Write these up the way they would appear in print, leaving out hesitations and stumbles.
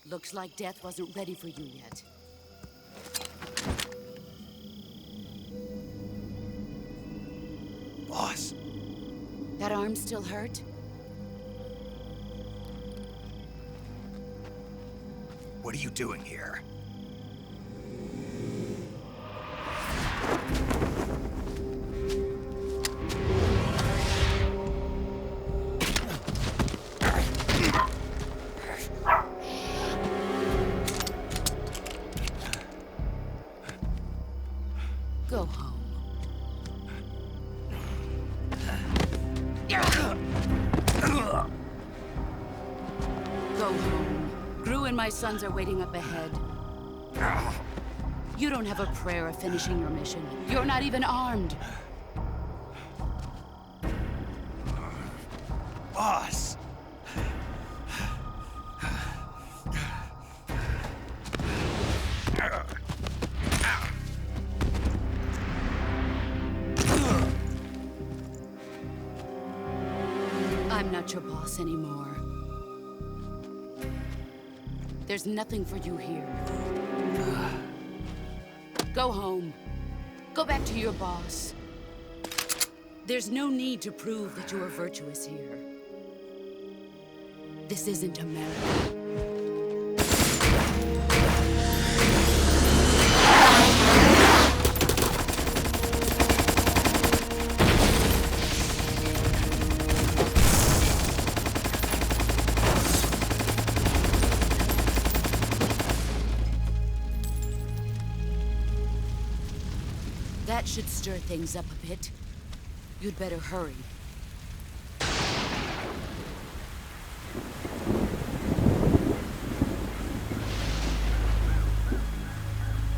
Looks like death wasn't ready for you yet. Boss. That arm still hurt? What are you doing here? Go home. Go home. Gru and my sons are waiting up ahead. You don't have a prayer of finishing your mission. You're not even armed. Boss! I'm not your boss anymore. There's nothing for you here. Go home. Go back to your boss. There's no need to prove that you are virtuous here. This isn't America. That should stir things up a bit. You'd better hurry.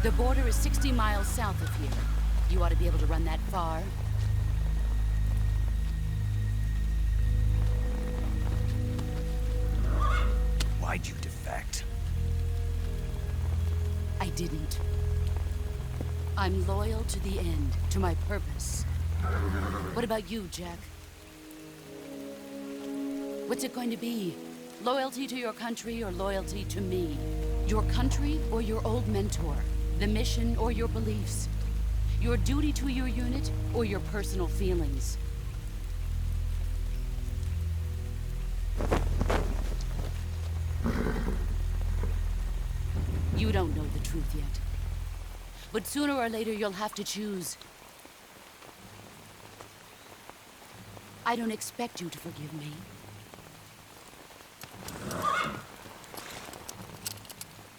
The border is 60 miles south of here. You ought to be able to run that far. Why'd you defect? I didn't. I'm loyal to the end, to my purpose. What about you, Jack? What's it going to be? Loyalty to your country or loyalty to me? Your country or your old mentor? The mission or your beliefs? Your duty to your unit or your personal feelings? You don't know the truth yet. But sooner or later, you'll have to choose. I don't expect you to forgive me.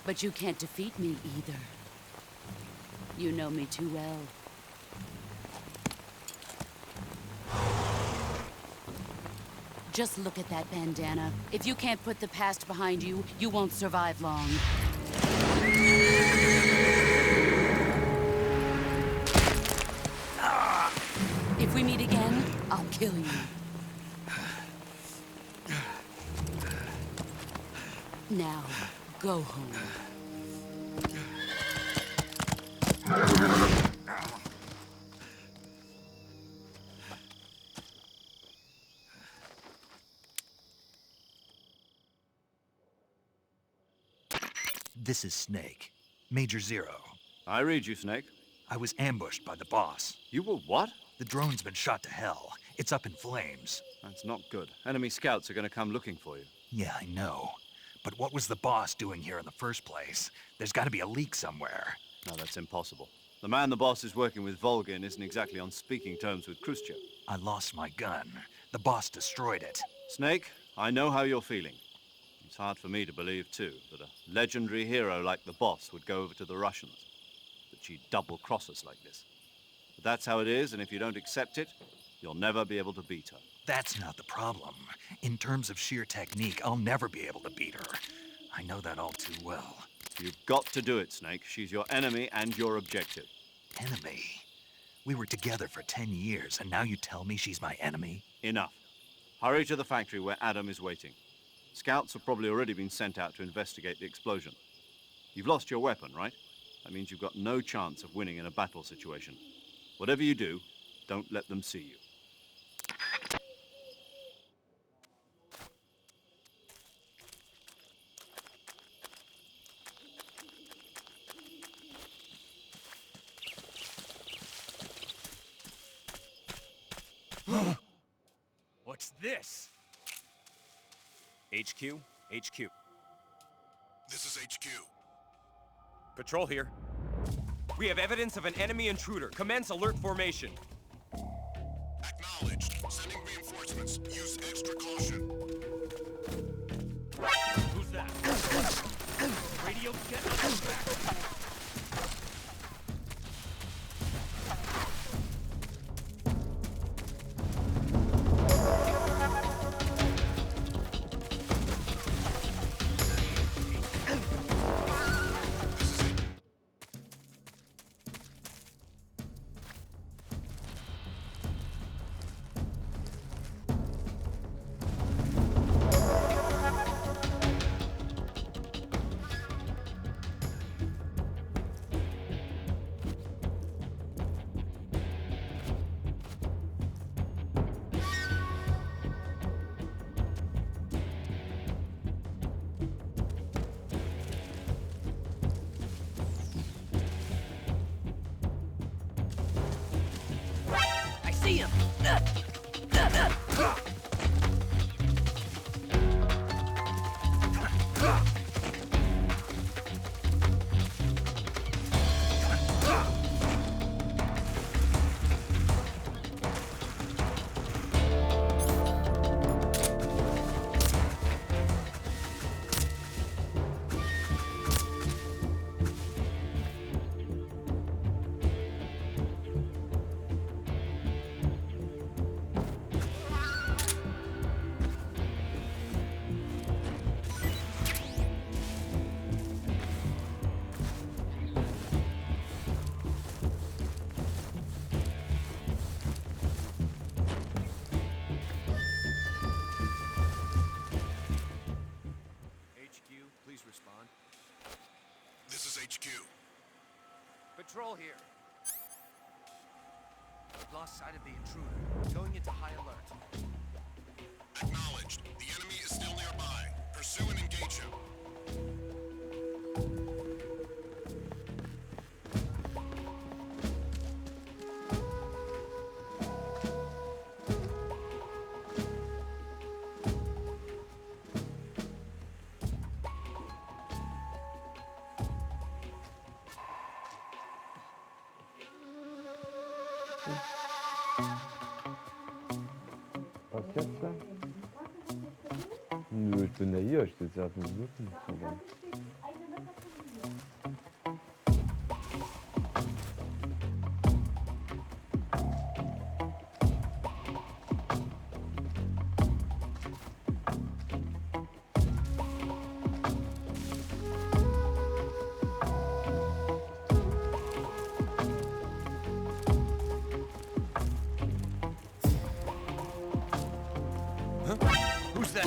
But you can't defeat me either. You know me too well. Just look at that bandana. If you can't put the past behind you, you won't survive long. If we meet again, I'll kill you. Now, go home. This is Snake. Major Zero. I read you, Snake. I was ambushed by the boss. You were what? The drone's been shot to hell. It's up in flames. That's not good. Enemy scouts are gonna come looking for you. Yeah, I know. But what was the boss doing here in the first place? There's gotta be a leak somewhere. No, that's impossible. The man the boss is working with, Volgin, isn't exactly on speaking terms with Khrushchev. I lost my gun. The boss destroyed it. Snake, I know how you're feeling. It's hard for me to believe, too, that a legendary hero like the boss would go over to the Russians. That she'd double-cross us like this. But that's how it is, and if you don't accept it, you'll never be able to beat her. That's not the problem. In terms of sheer technique, I'll never be able to beat her. I know that all too well. You've got to do it, Snake. She's your enemy and your objective. Enemy? We were together for 10 years, and now you tell me she's my enemy? Enough. Hurry to the factory where Adam is waiting. Scouts have probably already been sent out to investigate the explosion. You've lost your weapon, right? That means you've got no chance of winning in a battle situation. Whatever you do, don't let them see you. What's this? HQ? HQ. This is HQ. Patrol here. We have evidence of an enemy intruder. Commence alert formation. Acknowledged. Sending reinforcements. Use extra caution. Who's that? Radio, get on his back. See him! Please respond. This is HQ. Patrol here. We've lost sight of the intruder. Going into high alert. Acknowledged. The enemy is still nearby. Pursue and engage him. Was jetzt da? Nö, ich bin ja hier, ich sitze ja auf dem Rücken. Who's that?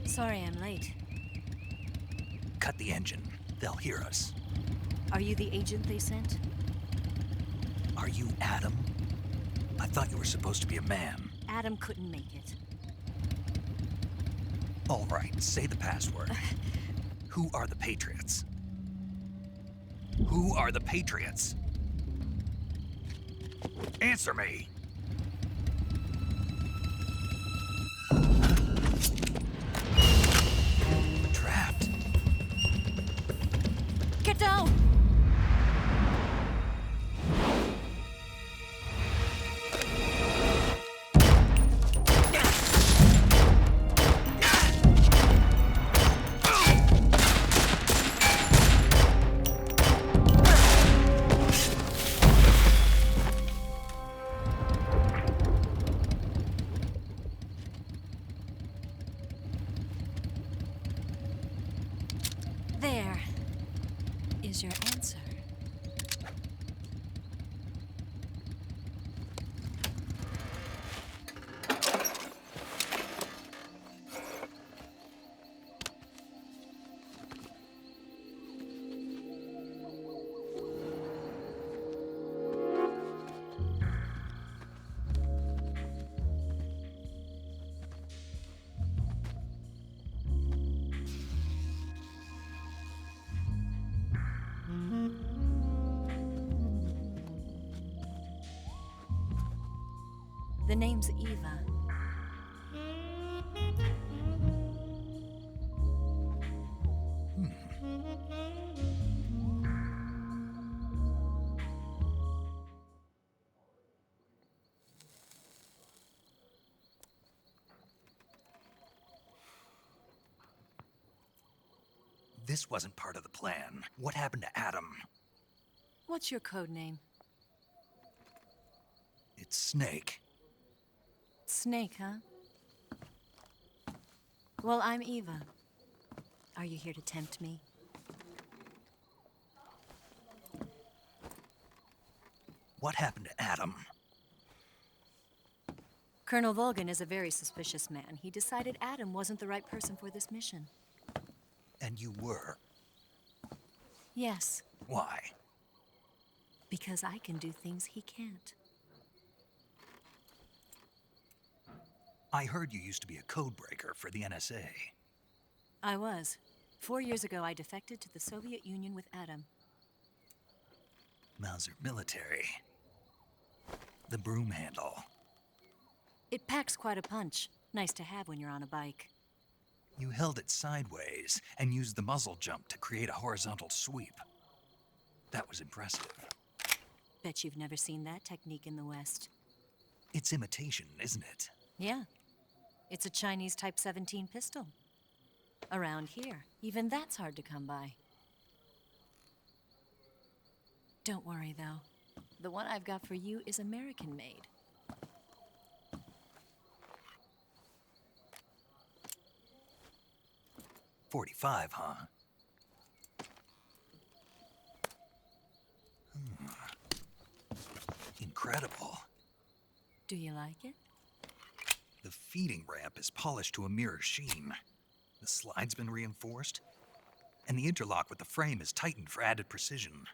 Sorry I'm late. Cut the engine. They'll hear us. Are you the agent they sent? Are you Adam? I thought you were supposed to be a man. Adam couldn't make it. All right, say the password. Who are the Patriots? Who are the Patriots? Answer me! Trapped. Get down! There is your answer. The name's Eva. This wasn't part of the plan. What happened to Adam? What's your code name? It's Snake. Snake, huh? Well, I'm Eva. Are you here to tempt me? What happened to Adam? Colonel Volgan is a very suspicious man. He decided Adam wasn't the right person for this mission. And you were. Yes, Why? because I can do things he can't. I heard you used to be a codebreaker for the NSA. I was. 4 years ago, I defected to the Soviet Union with Adam. Mauser military. The broom handle. It packs quite a punch. Nice to have when you're on a bike. You held it sideways and used the muzzle jump to create a horizontal sweep. That was impressive. Bet you've never seen that technique in the West. It's imitation, isn't it? Yeah. It's a Chinese Type 17 pistol. Around here, even that's hard to come by. Don't worry, though. The one I've got for you is American-made. .45, huh? Incredible. Do you like it? The feeding ramp is polished to a mirror sheen. The slide's been reinforced. and the interlock with the frame is tightened for added precision.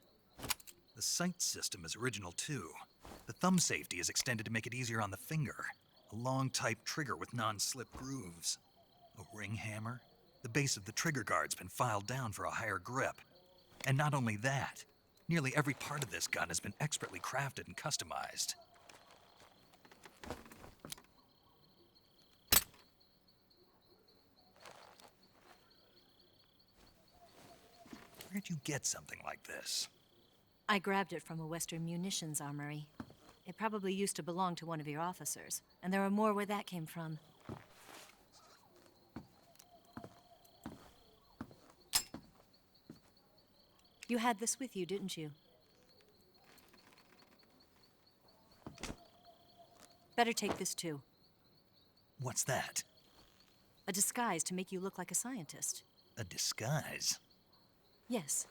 The sight system is original too. The thumb safety is extended to make it easier on the finger. A long type trigger with non-slip grooves. A ring hammer. The base of the trigger guard's been filed down for a higher grip. And not only that, nearly every part of this gun has been expertly crafted and customized. Where'd you get something like this? I grabbed it from a Western munitions armory. It probably used to belong to one of your officers, and there are more where that came from. You had this with you, didn't you? Better take this too. What's that? A disguise to make you look like a scientist. A disguise? Yes.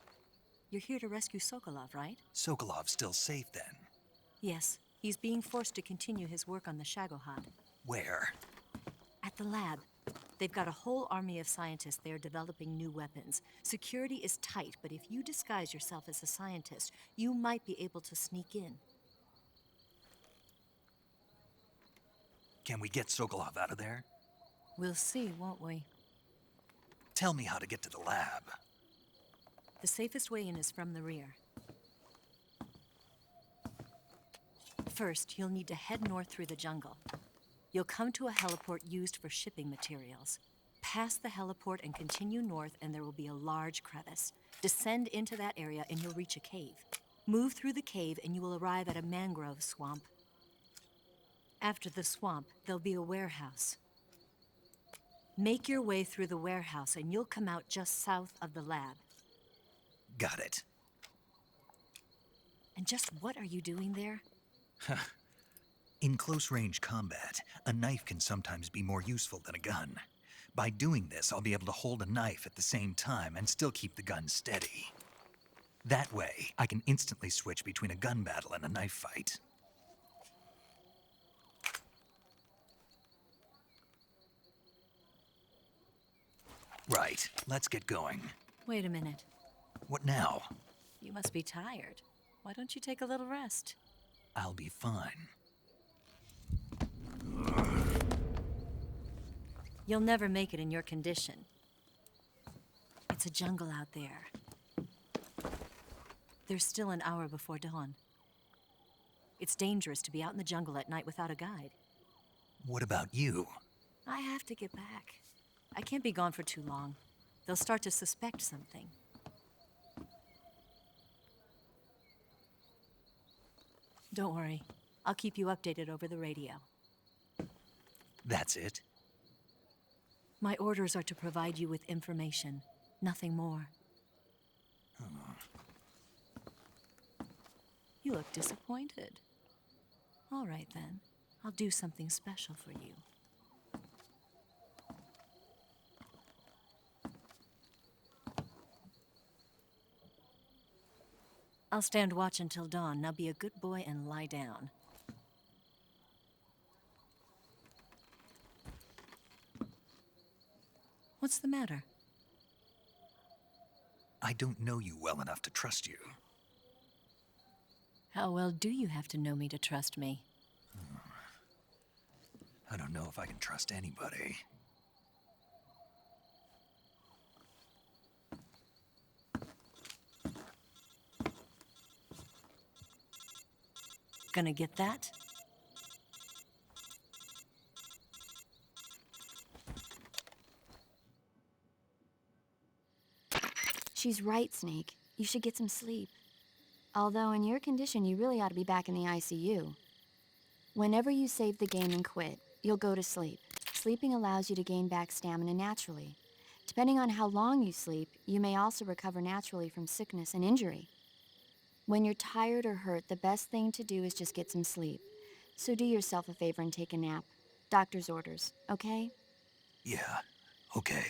You're here to rescue Sokolov, right? Sokolov's still safe then? Yes. He's being forced to continue his work on the Shagohod. Where? At the lab. They've got a whole army of scientists there developing new weapons. Security is tight, but if you disguise yourself as a scientist, you might be able to sneak in. Can we get Sokolov out of there? We'll see, won't we? Tell me how to get to the lab. The safest way in is from the rear. First, you'll need to head north through the jungle. You'll come to a heliport used for shipping materials. Pass the heliport and continue north, and there will be a large crevice. Descend into that area, and you'll reach a cave. Move through the cave, and you will arrive at a mangrove swamp. After the swamp, there'll be a warehouse. Make your way through the warehouse, and you'll come out just south of the lab. Got it. And just what are you doing there? In close-range combat, a knife can sometimes be more useful than a gun. By doing this, I'll be able to hold a knife at the same time and still keep the gun steady. That way, I can instantly switch between a gun battle and a knife fight. Right, let's get going. Wait a minute. What now? You must be tired. Why don't you take a little rest? I'll be fine. You'll never make it in your condition. It's a jungle out there. There's still an hour before dawn. It's dangerous to be out in the jungle at night without a guide. What about you? I have to get back. I can't be gone for too long. They'll start to suspect something. Don't worry. I'll keep you updated over the radio. That's it? My orders are to provide you with information, nothing more. You look disappointed. All right, then. I'll do something special for you. I'll stand watch until dawn. Now be a good boy and lie down. What's the matter? I don't know you well enough to trust you. How well do you have to know me to trust me? I don't know if I can trust anybody. Gonna get that? She's right, Snake. You should get some sleep. Although in your condition, you really ought to be back in the ICU. Whenever you save the game and quit, you'll go to sleep. Sleeping allows you to gain back stamina naturally. Depending on how long you sleep, you may also recover naturally from sickness and injury. When you're tired or hurt, the best thing to do is just get some sleep. So do yourself a favor and take a nap. Doctor's orders, okay? Yeah, okay.